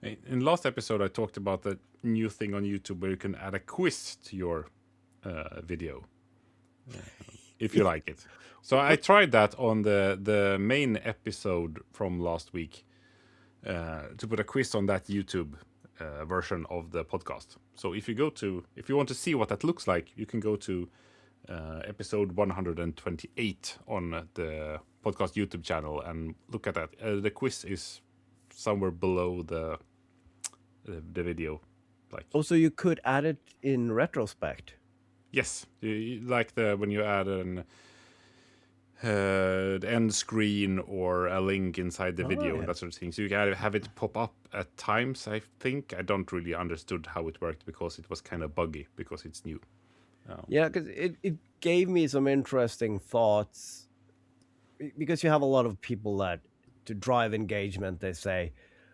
In the last episode, I talked about the new thing on YouTube where you can add a quiz to your video if you like it. So I tried that on the main episode from last week to put a quiz on that YouTube version of the podcast. So if you want to see what that looks like, you can go to episode 128 on the podcast YouTube channel and look at that. The quiz is somewhere below the video. Like Also, you could add it in retrospect. yes, like when you add the end screen or a link inside the video and that sort of thing. So you can have it pop up at times. I think I don't really understood how it worked because it was kind of buggy because it's new. Yeah, because it gave me some interesting thoughts. Because you have a lot of people that, to drive engagement, they say,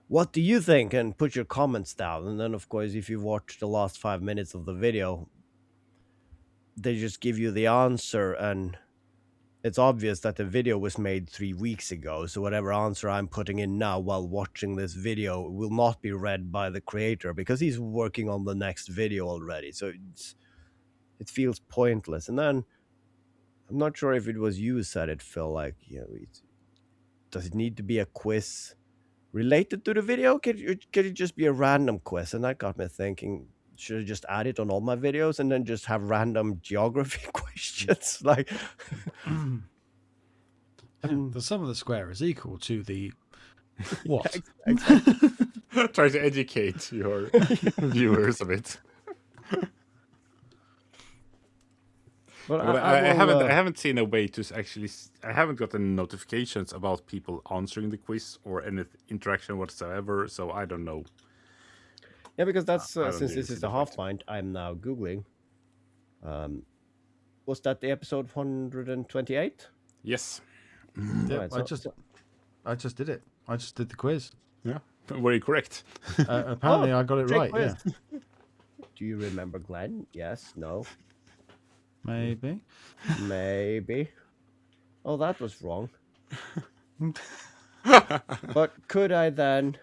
"What do you think?" and put your comments down. And then, of course, if you watch the last 5 minutes of the video, they just give you the answer, and it's obvious that the video was made 3 weeks ago. So whatever answer I'm putting in now while watching this video will not be read by the creator because he's working on the next video already. So it feels pointless. And then I'm not sure if it was you who said it, Phil. Like, does it need to be a quiz related to the video? Could it just be a random quiz? And that got me thinking, should I just add it on all my videos and then just have random geography questions? Like, the sum of the square is equal to the what? Try to educate your viewers a bit. But I haven't seen a way to actually. I haven't gotten notifications about people answering the quiz or any interaction whatsoever. So I don't know. Yeah, because that's I don't since really this see is the the half pint, I'm now googling. Was that the episode 128? Yes. Yeah, Right, I just did it. I just did the quiz. Yeah. Were you correct? Apparently, I got it right. quiz. Yeah, Do you remember Glenn? Yes. No. maybe. Maybe. Oh, that was wrong. But could I then?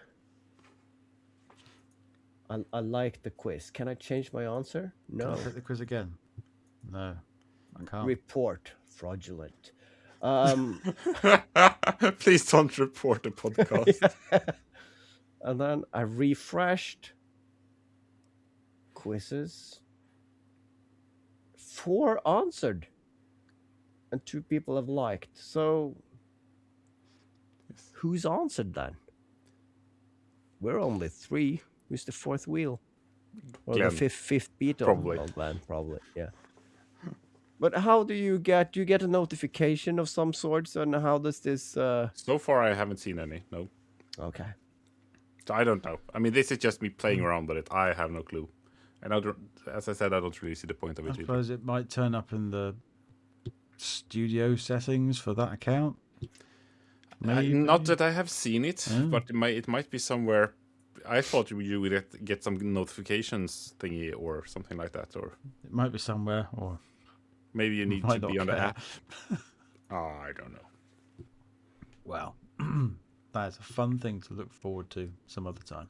I like the quiz. Can I change my answer? No. Can I take the quiz again? No, I can't. Report fraudulent. Please don't report the podcast. And then I refreshed quizzes. 4 answered, and 2 people have liked. So, who's answered then? We're only 3. Who's the 4th wheel? Or Glenn. the fifth beat? Probably. Oh, Glenn, probably, yeah. But how do you get a notification of some sorts, and how does this? So far, I haven't seen any. No. Okay. So I don't know. I mean, this is just me playing around with it. I have no clue. And as I said, I don't really see the point of it. I suppose it might turn up in the studio settings for that account. Maybe. Not that I have seen it, but it might be somewhere. I thought you would get some notifications thingy or something like that, or It might be somewhere, or maybe you need might to be not on the care. app. I don't know. Well, that is a fun thing to look forward to some other time.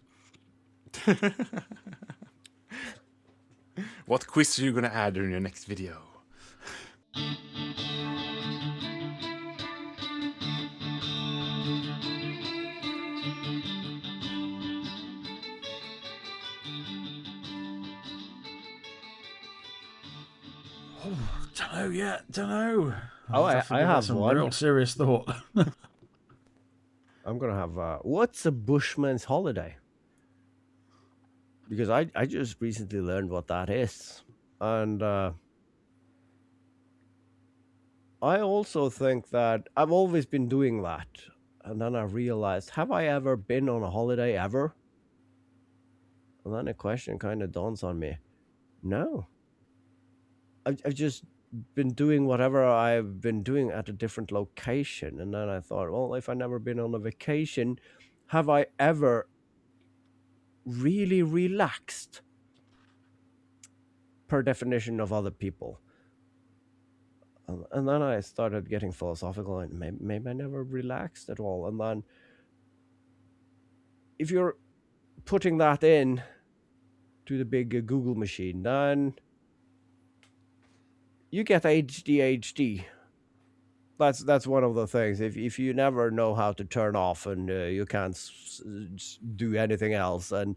What quiz are you gonna add in your next video? Don't know yet. Don't know. Oh, I have some one. real serious thought. I'm gonna have what's a bushman's holiday? Because I just recently learned what that is, and I also think that I've always been doing that, and then I realized, have I ever been on a holiday ever? And then a question kind of dawns on me. No. I've just been doing whatever I've been doing at a different location, and then I thought, well, if I've never been on a vacation, have I ever really relaxed per definition of other people? And then I started getting philosophical, and maybe I never relaxed at all. And then if you're putting that in to the big Google machine, then you get ADHD. That's one of the things. If you never know how to turn off and you can't do anything else, and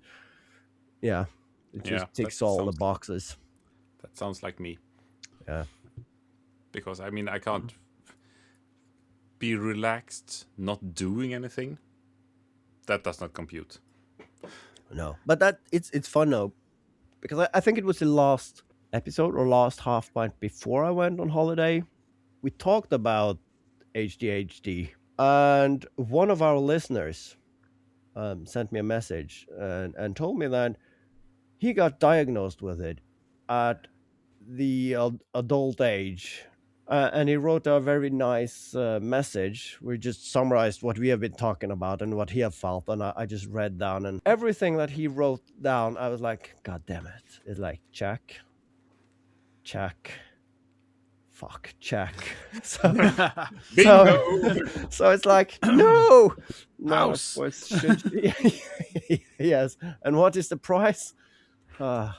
yeah, it Yeah, just ticks all the boxes. that sounds like me. Yeah. Because I mean, I can't be relaxed not doing anything. That does not compute. No, but that it's fun though, because I think it was the last episode or last half pint before I went on holiday. We talked about ADHD, and one of our listeners sent me a message and told me that he got diagnosed with it at the adult age. And he wrote a very nice message. We just summarized what we have been talking about and what he had felt. And I just read down, and everything that he wrote down, I was like, God damn it. It's like, check, fuck, check. So, so it's like, no, House. Of course, yes. And what is the price? I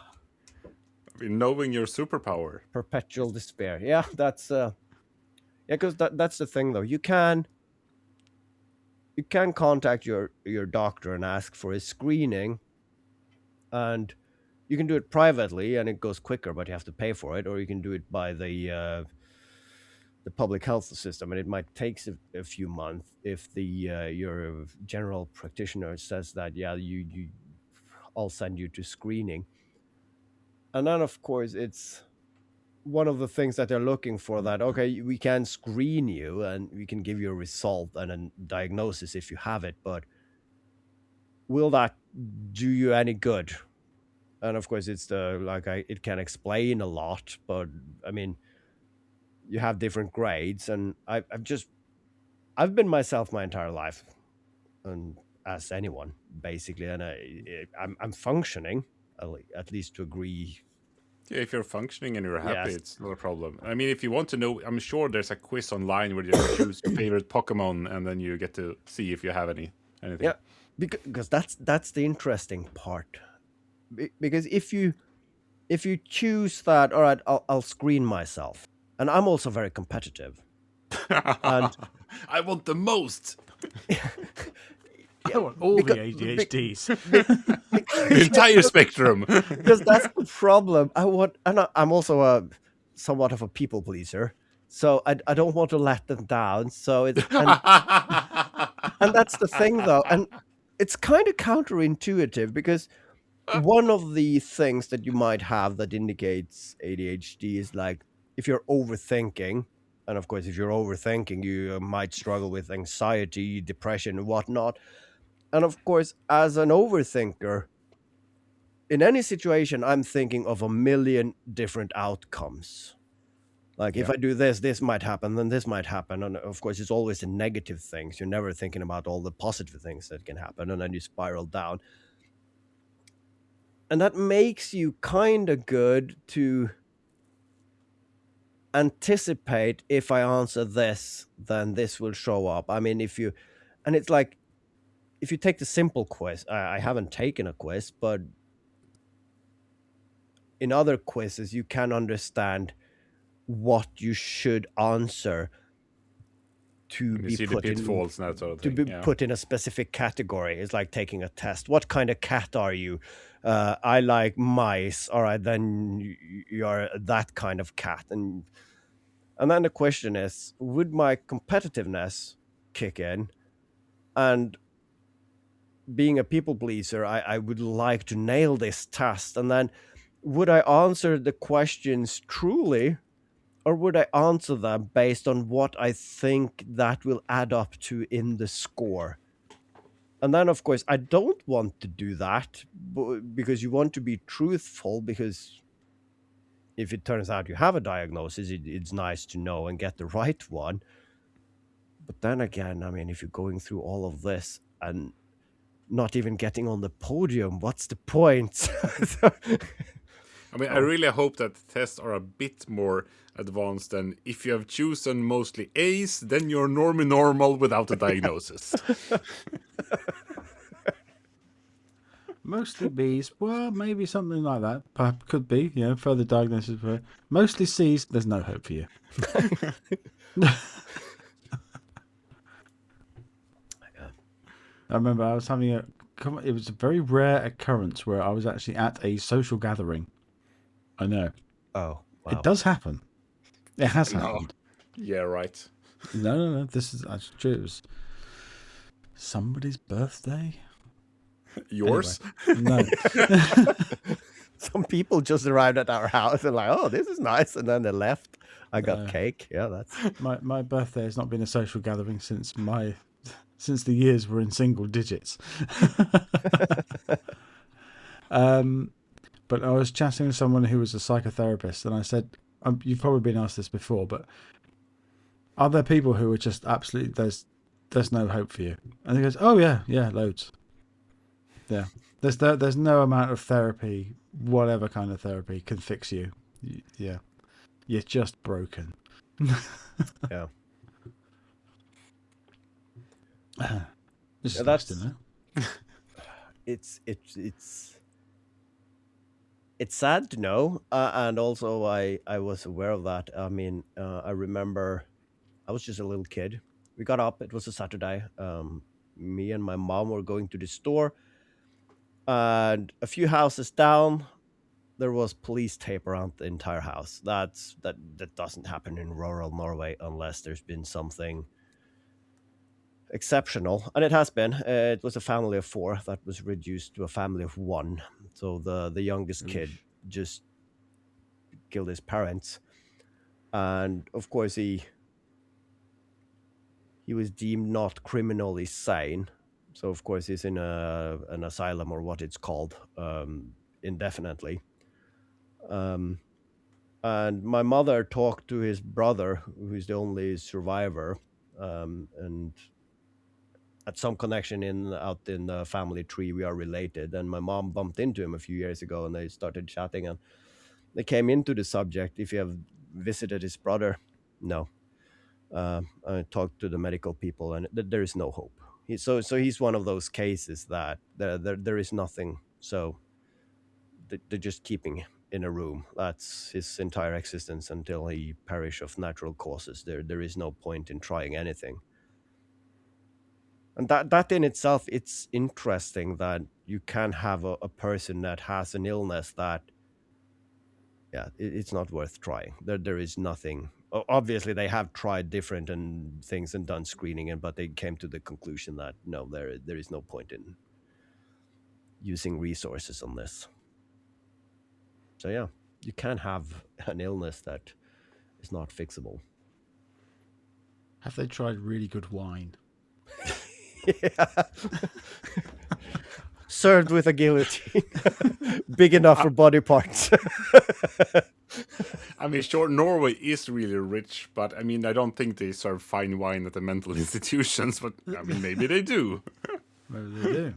mean, knowing your superpower. Perpetual despair. Yeah, that's because that's the thing though. You can contact your doctor and ask for a screening, and you can do it privately and it goes quicker, but you have to pay for it, or you can do it by the public health system, and it might take a few months if the your general practitioner says that I'll send you to screening. And then of course it's one of the things that they're looking for, that okay, we can screen you and we can give you a result and a diagnosis if you have it, but will that do you any good? And of course it's it can explain a lot, but I mean, you have different grades, and I've been myself my entire life, and as anyone basically, and I'm functioning at least to agree. Yeah, if you're functioning and you're happy, Yes. it's not a problem. I mean, if you want to know, I'm sure there's a quiz online where you choose your favorite Pokemon, and then you get to see if you have anything. Yeah, because that's the interesting part. Because if you choose that, all right, I'll screen myself, and I'm also very competitive. And I want the most. I want all the ADHDs. The entire spectrum. Because that's the problem. I'm also somewhat of a people pleaser, so I don't want to let them down. So it's and that's the thing though, and it's kind of counterintuitive, because one of the things that you might have that indicates ADHD is like if you're overthinking. And of course, if you're overthinking, you might struggle with anxiety, depression, and whatnot. And of course, as an overthinker, in any situation, I'm thinking of a million different outcomes. Like if I do this, this might happen, then this might happen. And of course, it's always the negative things. You're never thinking about all the positive things that can happen. And then you spiral down. And that makes you kind of good to anticipate, if I answer this, then this will show up. I mean, and it's like, if you take the simple quiz, I haven't taken a quiz, but in other quizzes, you can understand what you should answer to be put in pitfalls and that sort of thing. put in a specific category. It's like taking a test. What kind of cat are you? I like mice. All right, then you're that kind of cat. And then the question is, would my competitiveness kick in? And being a people pleaser, I would like to nail this test. And then would I answer the questions truly, or would I answer them based on what I think that will add up to in the score? And then, of course, I don't want to do that, because you want to be truthful, because if it turns out you have a diagnosis, it's nice to know and get the right one. But then again, I mean, if you're going through all of this and not even getting on the podium, what's the point? I mean, I really hope that tests are a bit more advanced than if you have chosen mostly A's, then you're normal without a diagnosis. Mostly B's. Well, maybe something like that. Perhaps could be. Further diagnosis. Mostly C's. There's no hope for you. I remember I was having it was a very rare occurrence where I was actually at a social gathering. I know. Oh, wow. It does happen. It has No. happened. Yeah, right. No. This is actually true. It was somebody's birthday. Yours? Anyway, no. Some people just arrived at our house and like, oh, this is nice, and then they left. I got cake. Yeah, that's My birthday has not been a social gathering since the years were in single digits. But I was chatting with someone who was a psychotherapist, and I said, "You've probably been asked this before, but are there people who are just absolutely there's no hope for you?" And he goes, "Oh yeah, loads. Yeah, there's no amount of therapy, whatever kind of therapy, can fix you. Yeah, you're just broken." yeah. This is Yeah, nice to know. It's sad to know, and also I was aware of that. I mean, I remember I was just a little kid. We got up. It was a Saturday. Me and my mom were going to the store, and a few houses down, there was police tape around the entire house. That doesn't happen in rural Norway unless there's been something exceptional, and it has been. It was a family of 4 that was reduced to a family of 1. So the youngest kid just killed his parents, and of course he was deemed not criminally sane. So of course he's in an asylum, or what it's called, indefinitely. And my mother talked to his brother, who's the only survivor, and at some connection out in the family tree, we are related. And my mom bumped into him a few years ago, and they started chatting, and they came into the subject. If you have visited his brother, no. I talked to the medical people, and there is no hope. So he's one of those cases that there is nothing. So they're just keeping in a room. That's his entire existence until he perish of natural causes. There is no point in trying anything. And that in itself, it's interesting that you can have a person that has an illness that, yeah, it's not worth trying. There is nothing. Obviously, they have tried different things and done screening, but they came to the conclusion that no, there is no point in using resources on this. So yeah, you can have an illness that is not fixable. Have they tried really good wine? Yeah. Served with a guillotine, big enough for body parts. I mean, sure, Norway is really rich, but I mean, I don't think they serve fine wine at the mental institutions, but I mean, maybe they do. Maybe they do.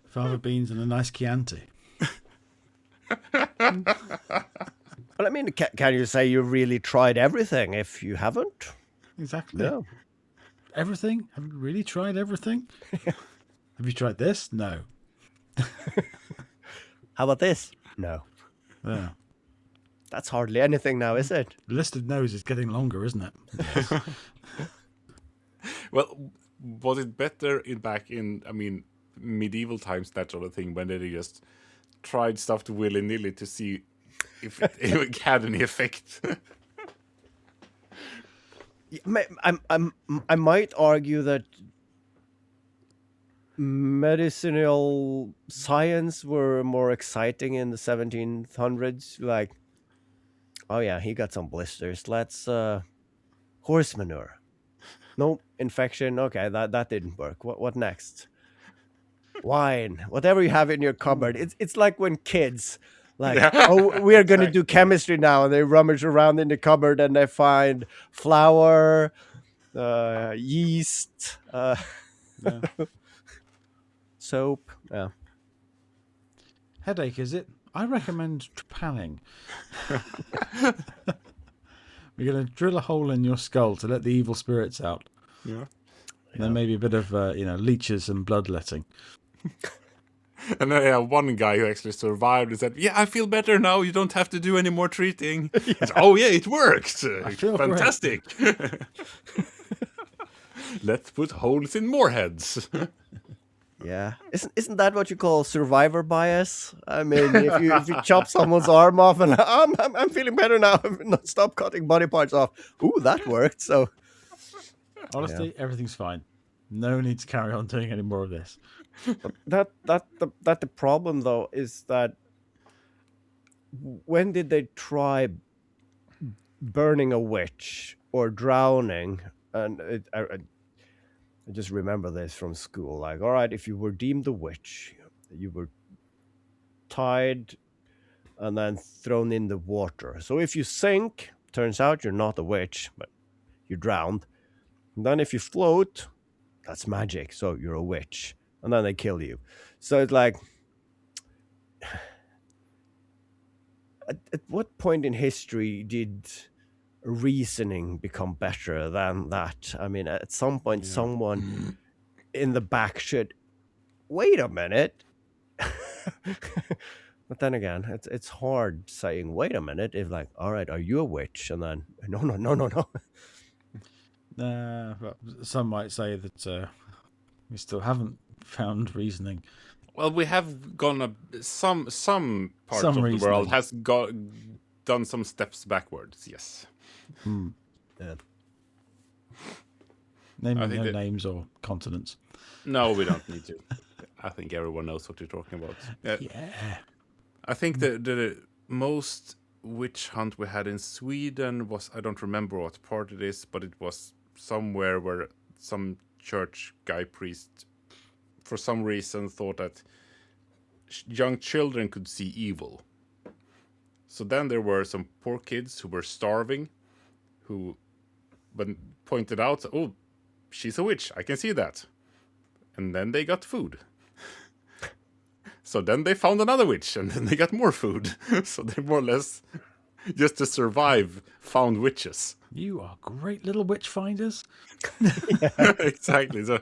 Fava beans and a nice Chianti. But I mean, can you say you really tried everything if you haven't? Exactly. No. Everything? Have you really tried everything? Have you tried this? No. How about this? No. Yeah. That's hardly anything now, is it? The list of no's is getting longer, isn't it? Yes. Well, was it better back in, I mean, medieval times, that sort of thing, when they just tried stuff to willy-nilly to see if it had any effect? I might argue that medicinal science were more exciting in the 1700s. Like, oh yeah, he got some blisters. Let's horse manure. No infection. Okay, that didn't work. What next? Wine. Whatever you have in your cupboard. It's like when kids, like, Yeah, oh, we are going to exactly. do chemistry now, and they rummage around in the cupboard and they find flour, yeast, Yeah. soap. Yeah. Headache, is it? I recommend trepanning. We're going to drill a hole in your skull to let the evil spirits out. Yeah. And then maybe a bit of, leeches and bloodletting. And I have one guy who actually survived and said, "Yeah, I feel better now. You don't have to do any more treating." I said, "Oh yeah, it worked. I feel Fantastic." Let's put holes in more heads. Yeah, isn't that what you call survivor bias? I mean, if you chop someone's arm off and I'm feeling better now, stop cutting body parts off. Ooh, that worked. So Honestly, everything's fine. No need to carry on doing any more of this. but the problem though is that when did they try burning a witch or drowning? And I just remember this from school. Like, all right, if you were deemed a witch, you were tied and then thrown in the water. So if you sink, turns out you're not a witch, but you drowned. And then if you float, that's magic. So you're a witch. And then they kill you. So it's like, at what point in history did reasoning become better than that? I mean, at some point, someone in the back should wait a minute. But then again, it's hard saying wait a minute if like, all right, are you a witch? And then no. But some might say that we still haven't found reasoning. Well, we have gone some parts Some of the reasoning. world has done some steps backwards. Yes. Yeah. Naming no names or continents. No, we don't need to. I think everyone knows what you're talking about. Yeah. I think the most witch hunt we had in Sweden was, I don't remember what part it is, but it was somewhere where some church guy priest, for some reason, thought that young children could see evil. So then there were some poor kids who were starving, who pointed out, "Oh, she's a witch, I can see that." And then they got food. So then they found another witch, and then they got more food. So they more or less, just to survive, found witches. You are great little witch finders. Exactly. So,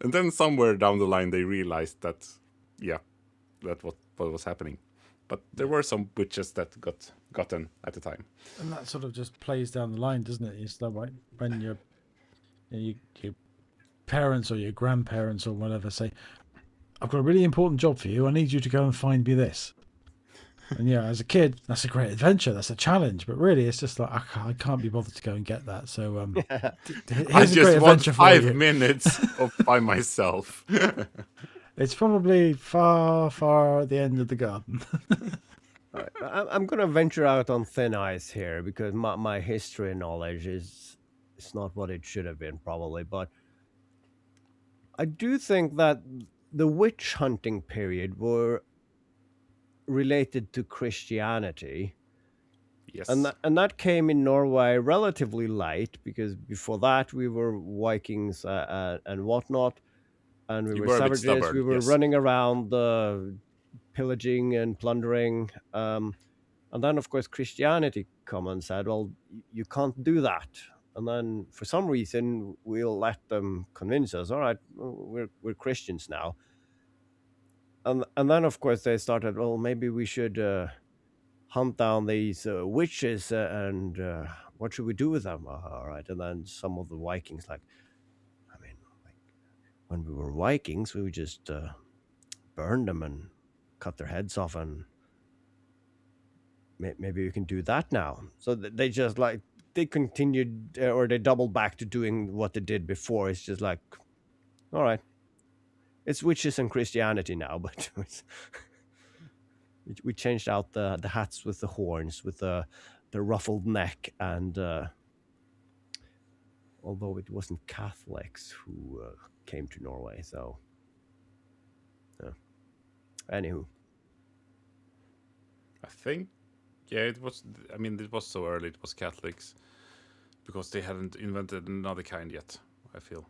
and then somewhere down the line, they realized that, that what was happening. But there were some witches that got gotten at the time. And that sort of just plays down the line, doesn't it? It's like when your parents or your grandparents or whatever say, "I've got a really important job for you. I need you to go and find me this." And as a kid, that's a great adventure. That's a challenge. But really, it's just like, I can't be bothered to go and get that. So I here's a great just want adventure for 5 you. minutes by myself. It's probably far, far at the end of the garden. Right. I'm going to venture out on thin ice here because my history knowledge is not what it should have been, probably. But I do think that the witch hunting period were related to Christianity. Yes. And that came in Norway relatively late because before that we were Vikings and whatnot. And we You were were a bit savages. stubborn, We were yes. running around pillaging and plundering. And then, of course, Christianity come and said, well, you can't do that. And then for some reason, we'll let them convince us, all right, we're Christians now. And then, of course, they started, well, maybe we should hunt down these witches and what should we do with them? All right. And then some of the Vikings, when we were Vikings, we would just burn them and cut their heads off, and maybe we can do that now. So they just they continued or they doubled back to doing what they did before. It's just like, all right, it's witches and Christianity now, but we changed out the hats with the horns, with the ruffled neck, and although it wasn't Catholics who came to Norway, so anywho. I think, it was. I mean, it was so early. It was Catholics because they hadn't invented another kind yet. I feel,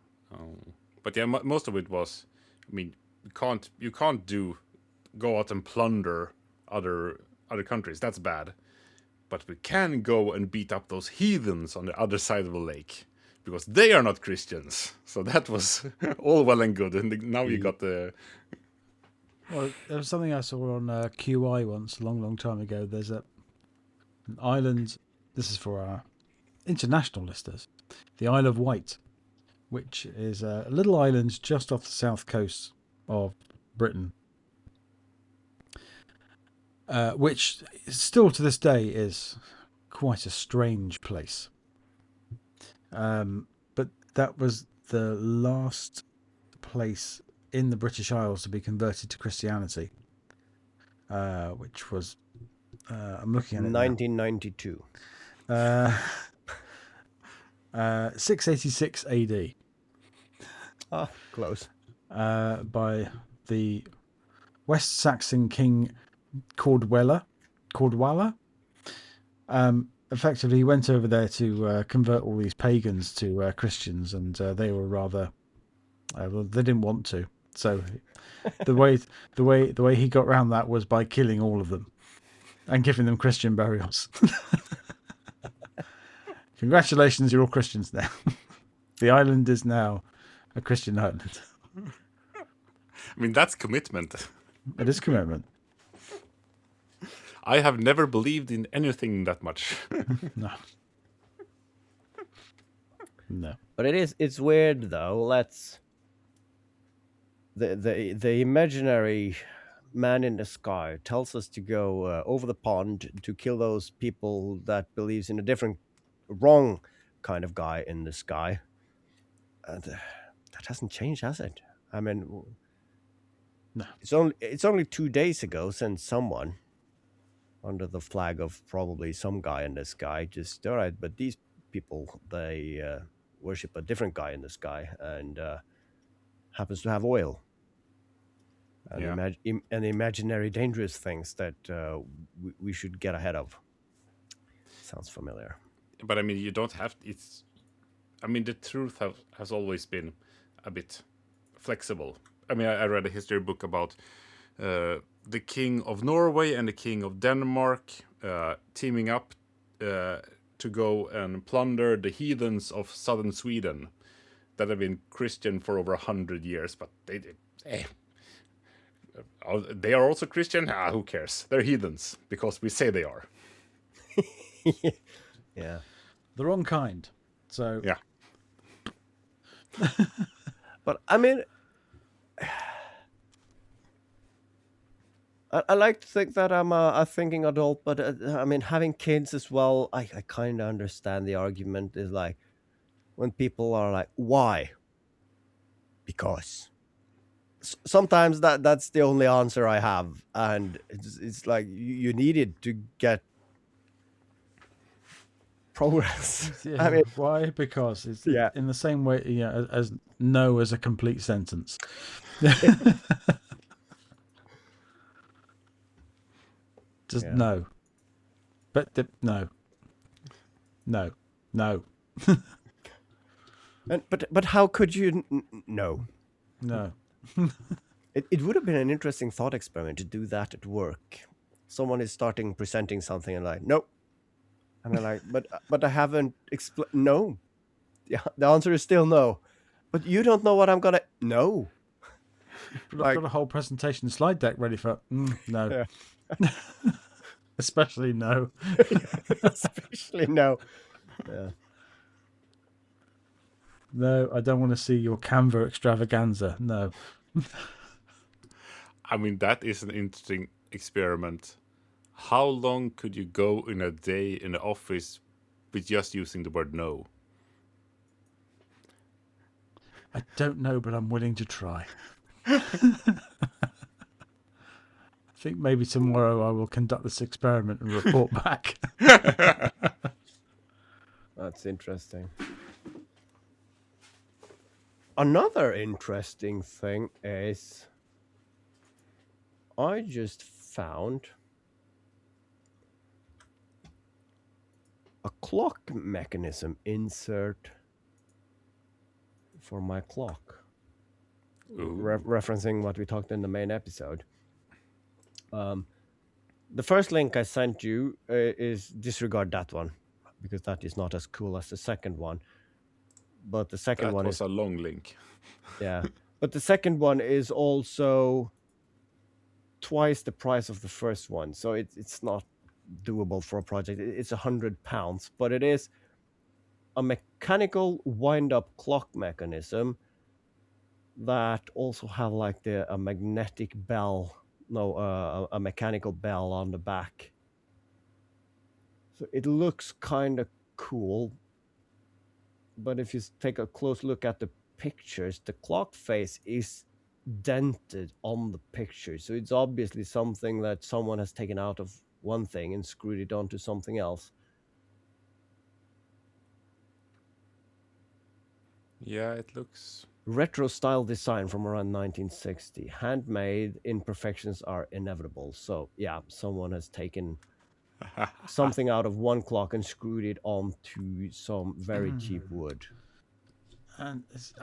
but most of it was. I mean, you can't go out and plunder other countries. That's bad. But we can go and beat up those heathens on the other side of the lake because they are not Christians. So that was all well and good. And now you got the Well, there was something I saw on QI once, a long, long time ago. There's an island. This is for our international listeners. The Isle of Wight, which is a little island just off the south coast of Britain, which still to this day is quite a strange place. But that was the last place in the British Isles to be converted to Christianity, which was I'm looking at it 1992. now. 686 AD. Ah, close. By the West Saxon king Cordwalla. Effectively, he went over there to convert all these pagans to Christians, and they were rather well, they didn't want to. So the way he got around that was by killing all of them and giving them Christian burials. Congratulations, you're all Christians now. The island is now a Christian island. I mean, that's commitment. It is commitment. I have never believed in anything that much. No. No. But it's weird though. The imaginary man in the sky tells us to go over the pond to kill those people that believes in a different wrong kind of guy in the sky. And that hasn't changed, has it? I mean, No. It's only 2 days ago since someone under the flag of probably some guy in the sky just all right, but these people they worship a different guy in the sky and happens to have oil and, and imaginary dangerous things that we should get ahead of. Sounds familiar. But I mean, you don't have. I mean, the truth has always been a bit flexible. I mean, I read a history book about the king of Norway and the king of Denmark teaming up to go and plunder the heathens of southern Sweden that have been Christian for over 100 years. But they are also Christian? Who cares? They're heathens because we say they are. Yeah. The wrong kind. So yeah. But I mean, I like to think that I'm a thinking adult, but I mean, having kids as well, I kind of understand the argument is like when people are like, why? Because. Sometimes that's the only answer I have. And it's like you needed to get progress. Yeah, I mean, why? Because it's in the same way, as no as a complete sentence. Just no. But no. But how could you no? No. It would have been an interesting thought experiment to do that at work. Someone is presenting something and like, nope. And they're like, but I haven't explained. No. Yeah, the answer is still no. But you don't know what I'm gonna. No. But I've got a whole presentation slide deck ready for. No. Yeah. Especially no. Especially no. Yeah. No, I don't want to see your Canva extravaganza. No. I mean, that is an interesting experiment. How long could you go in a day in the office with just using the word no? I don't know, but I'm willing to try. I think maybe tomorrow I will conduct this experiment and report back. That's interesting. Another interesting thing is I just found a clock mechanism insert for my clock. Referencing what we talked in the main episode. The first link I sent you is disregard that one because that is not as cool as the second one. But the second was a long link. Yeah. But the second one is also twice the price of the first one, so it's not doable for a project. It's £100, but it is a mechanical wind-up clock mechanism that also have like a magnetic bell, no, a mechanical bell on the back. So it looks kind of cool, but if you take a close look at the pictures, the clock face is dented on the picture. So it's obviously something that someone has taken out of one thing and screwed it onto something else. Yeah, it looks Retro style design from around 1960. Handmade imperfections are inevitable. So yeah, someone has taken something out of one clock and screwed it onto some very cheap wood. And it's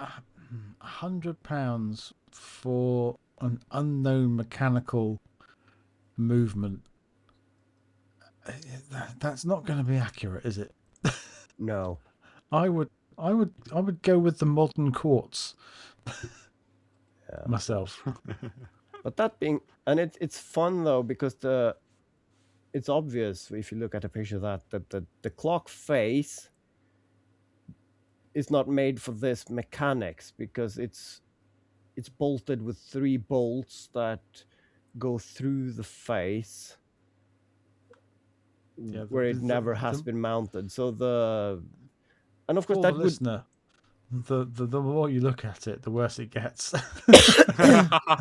£100 for an unknown mechanical movement. That's not going to be accurate, is it? No. I would go with the modern quartz myself. But that being, and it's fun though, because it's obvious if you look at a picture that the clock face is not made for this mechanics, because it's bolted with 3 bolts that go through the face, where it never has been mounted. So and of course for that the would listener, the more you look at it, the worse it gets.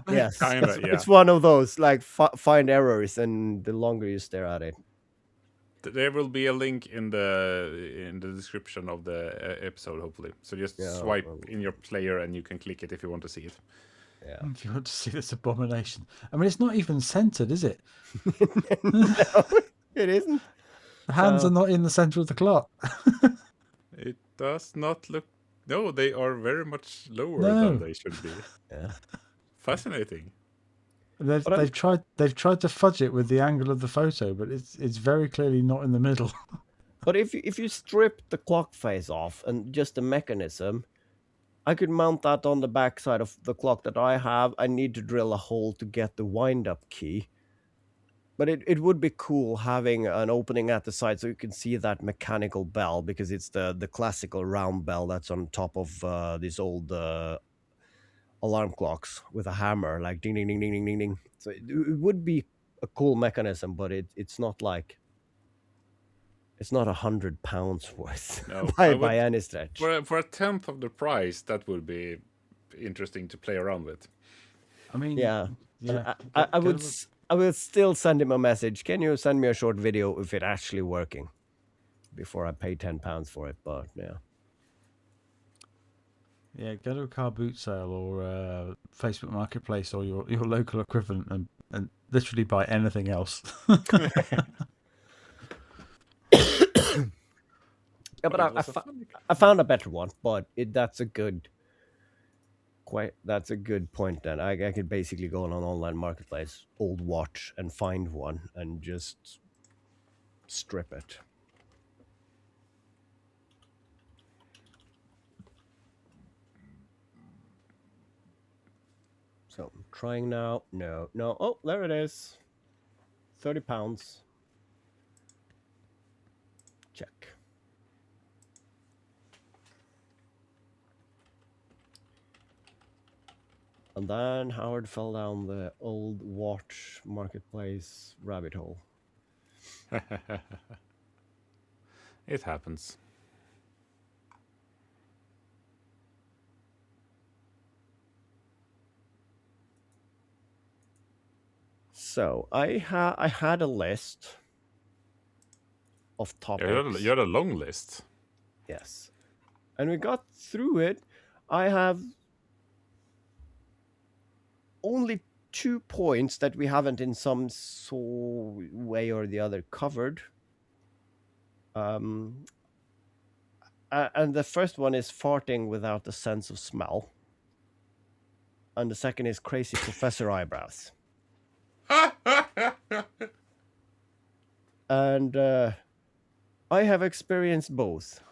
yes, Kinda, yeah. it's one of those like find errors, and the longer you stare at it. There will be a link in the description of the episode, hopefully. So just swipe in your player and you can click it if you want to see it. Yeah. If you want to see this abomination. I mean, it's not even centered, is it? No, it isn't. The hands are not in the center of the clock. It does not look. No, they are very much lower No. than they should be. Yeah. Fascinating. They've tried to fudge it with the angle of the photo, but it's very clearly not in the middle. But if you strip the clock face off and just the mechanism, I could mount that on the back side of the clock that I have. I need to drill a hole to get the wind-up key. But it would be cool having an opening at the side so you can see that mechanical bell, because it's the classical round bell that's on top of these old alarm clocks with a hammer, like ding, ding, ding, ding, ding, ding, ding. So it would be a cool mechanism, but it's not like, it's not £100 worth No, by any stretch. For a tenth of the price, that would be interesting to play around with. I mean, Yeah. I will still send him a message. Can you send me a short video if it actually working before I pay £10 for it? But yeah. Yeah, go to a car boot sale or Facebook Marketplace or your local equivalent and literally buy anything else. Yeah, but I found a better one, but that's a good point. Then I could basically go on an online marketplace, old watch, and find one and just strip it. So I'm trying now. No. Oh, there it is. £30. Check. And then Haavard fell down the old watch marketplace rabbit hole. It happens. So I had a list of topics. You had a long list. Yes. And we got through it. I have only 2 points that we haven't in some way or the other covered. And the first one is farting without a sense of smell. And the second is crazy professor eyebrows. And I have experienced both.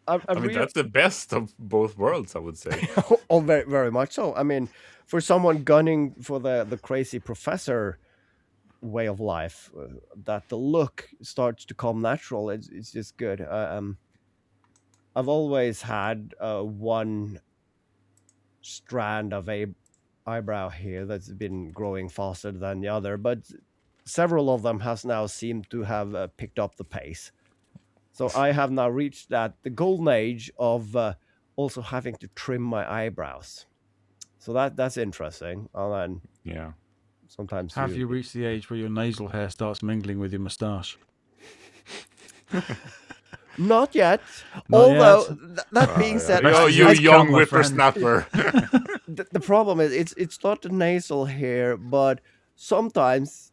I I mean, real that's the best of both worlds, I would say. oh, very very much so. I mean, for someone gunning for the crazy professor way of life, that the look starts to come natural. It's just good. I've always had one strand of a eyebrow here that's been growing faster than the other, but several of them has now seemed to have picked up the pace. So I have now reached the golden age of also having to trim my eyebrows. So that's interesting. And then Yeah. sometimes Have you you reached the age where your nasal hair starts mingling with your moustache? not yet. Not Although yet. that being said, Oh, best is you yet to young come, my friend. whippersnapper. the problem is it's not the nasal hair, but sometimes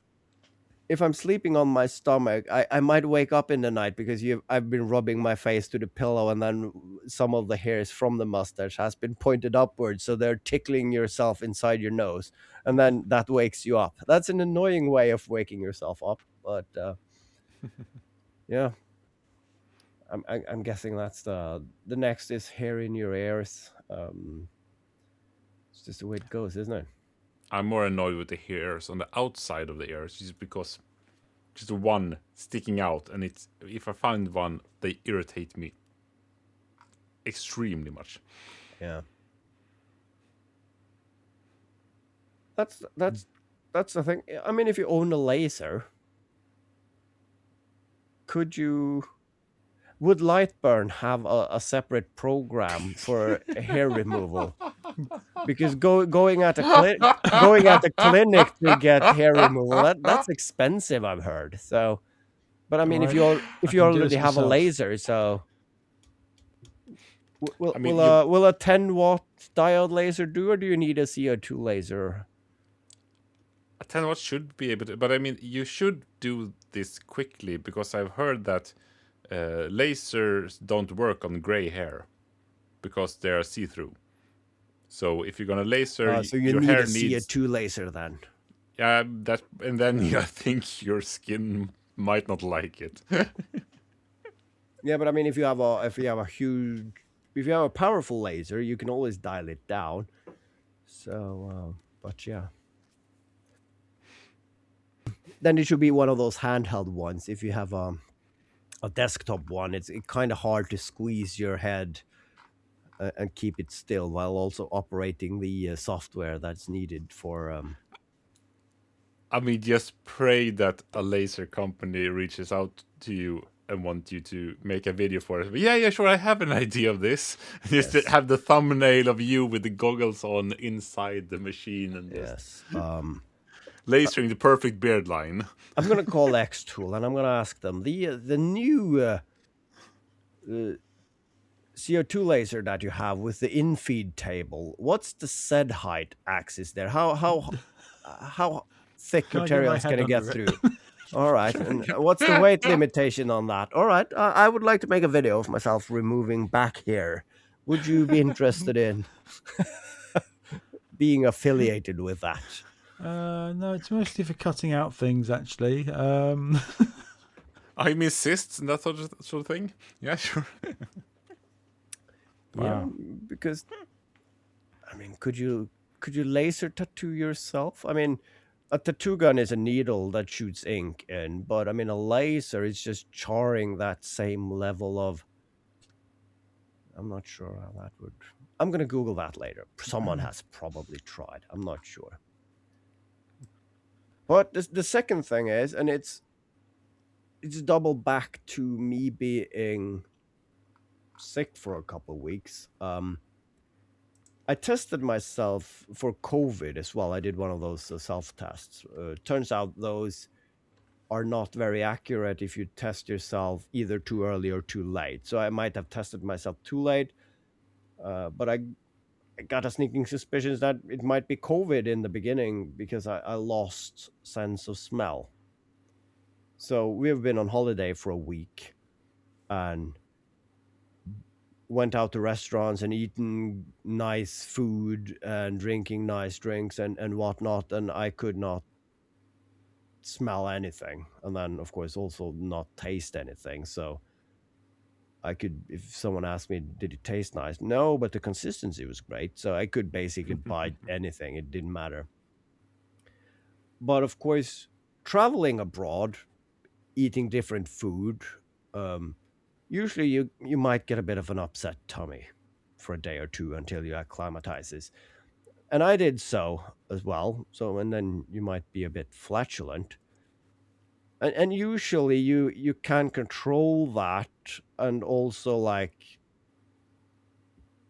if I'm sleeping on my stomach, I might wake up in the night because I've been rubbing my face to the pillow, and then some of the hairs from the mustache has been pointed upwards, so they're tickling yourself inside your nose, and then that wakes you up. That's an annoying way of waking yourself up, but yeah, I'm guessing that's the next is hair in your ears. It's just the way it goes, isn't it? I'm more annoyed with the hairs on the outside of the ears, just because just one sticking out, and it's if I find one, they irritate me extremely much. Yeah. That's the thing. I mean, if you own a laser, could you would Lightburn have a separate program for hair removal? Because going at going at the clinic to get hair removal, that's expensive, I've heard. So, but I All mean, right. if I you can do already this have a myself. laser, so I mean, you will a 10-watt diode laser do, or do you need a CO2 laser? a 10 watt should be able to, but I mean, you should do this quickly because I've heard that lasers don't work on gray hair because they are see through. So if you're gonna laser, So you your need hair a needs CO2 laser then. that, and then I think your skin might not like it. Yeah, but I mean, if you have a powerful laser, you can always dial it down. So, but yeah, then it should be one of those handheld ones. If you have a desktop one, it's kind of hard to squeeze your head and keep it still while also operating the software that's needed for. I mean, just pray that a laser company reaches out to you and want you to make a video for it. But yeah, sure, I have an idea of this. Just to Yes. have the thumbnail of you with the goggles on inside the machine and just Yes. lasering the perfect beard line. I'm gonna call Xtool and I'm gonna ask them the new CO2 laser that you have with the infeed table. What's the Z height axis there? How thick Can I get material my is head going to under get it? through? All right, and what's the weight limitation on that? All right, I would like to make a video of myself removing back hair. Would you be interested in being affiliated with that? No, it's mostly for cutting out things, actually. I mean cysts and that sort of thing. Yeah, sure. Yeah, Wow. because I mean, could you laser tattoo yourself? I mean, a tattoo gun is a needle that shoots ink in, but I mean, a laser is just charring that same level of. I'm not sure how that would. I'm gonna Google that later. Someone has probably tried. I'm not sure. But the second thing is, and it's double back to me being sick for a couple of weeks. I tested myself for COVID as well. I did one of those self tests. Turns out those are not very accurate if you test yourself either too early or too late. So I might have tested myself too late, but I got a sneaking suspicion that it might be COVID in the beginning because I lost sense of smell. So we've been on holiday for a week and went out to restaurants and eaten nice food and drinking nice drinks and whatnot, and I could not smell anything, and then of course also not taste anything. So I could, if someone asked me, did it taste nice? No, but the consistency was great. So I could basically buy anything. It didn't matter. But of course, traveling abroad, eating different food, usually you might get a bit of an upset tummy for a day or two until you acclimatizes. And I did so as well. So, and then you might be a bit flatulent. And usually you can control that, and also like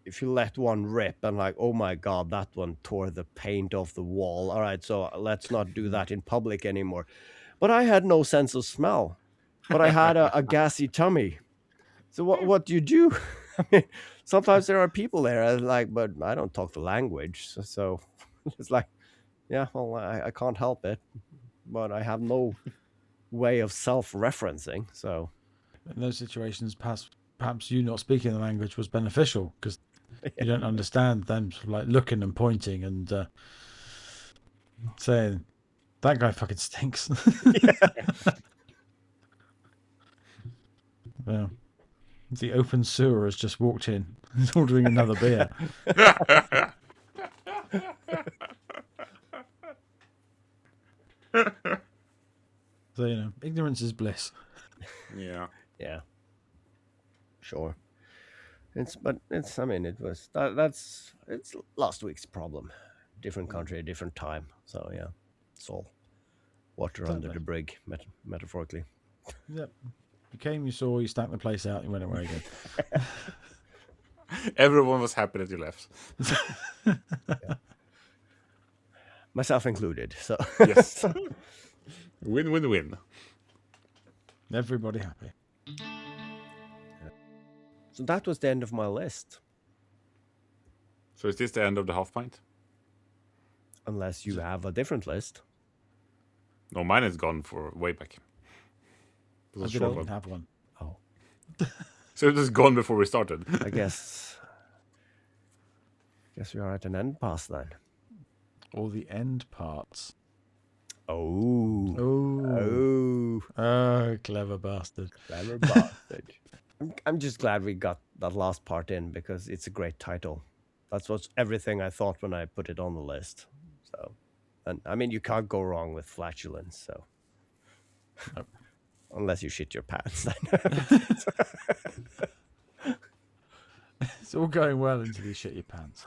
if you let one rip and like, oh my god, that one tore the paint off the wall. All right, so let's not do that in public anymore. But I had no sense of smell, but I had a gassy tummy. So what do you do? I mean, sometimes there are people there like, but I don't talk the language, so it's like, yeah, well, I can't help it, but I have no way of self-referencing. So In those situations, perhaps you not speaking the language was beneficial because you don't understand them sort of like looking and pointing and saying, "That guy fucking stinks." Yeah. The open sewer has just walked in. He's ordering another beer. So, ignorance is bliss. Yeah. yeah, sure. I mean, it was it's last week's problem. Different country, different time. So yeah, it's all water under the bridge, metaphorically. Yep. You came, you saw, you stacked the place out, you went away again. Everyone was happy that you left. Myself included. So Yes. Win, win, win. Everybody happy. so that was the end of my list. So is this the end of the half pint? Unless you have a different list. No, mine is gone for way back. It I was a did short only one. have one. Oh, So it was gone before we started. I guess we are at an end pass then. All the end parts. Oh, Oh. Oh, clever bastard. clever bastard. I'm just glad we got that last part in because it's a great title. That's what's everything I thought when I put it on the list. So, and I mean, you can't go wrong with flatulence. So, unless you shit your pants. It's all going well until you shit your pants.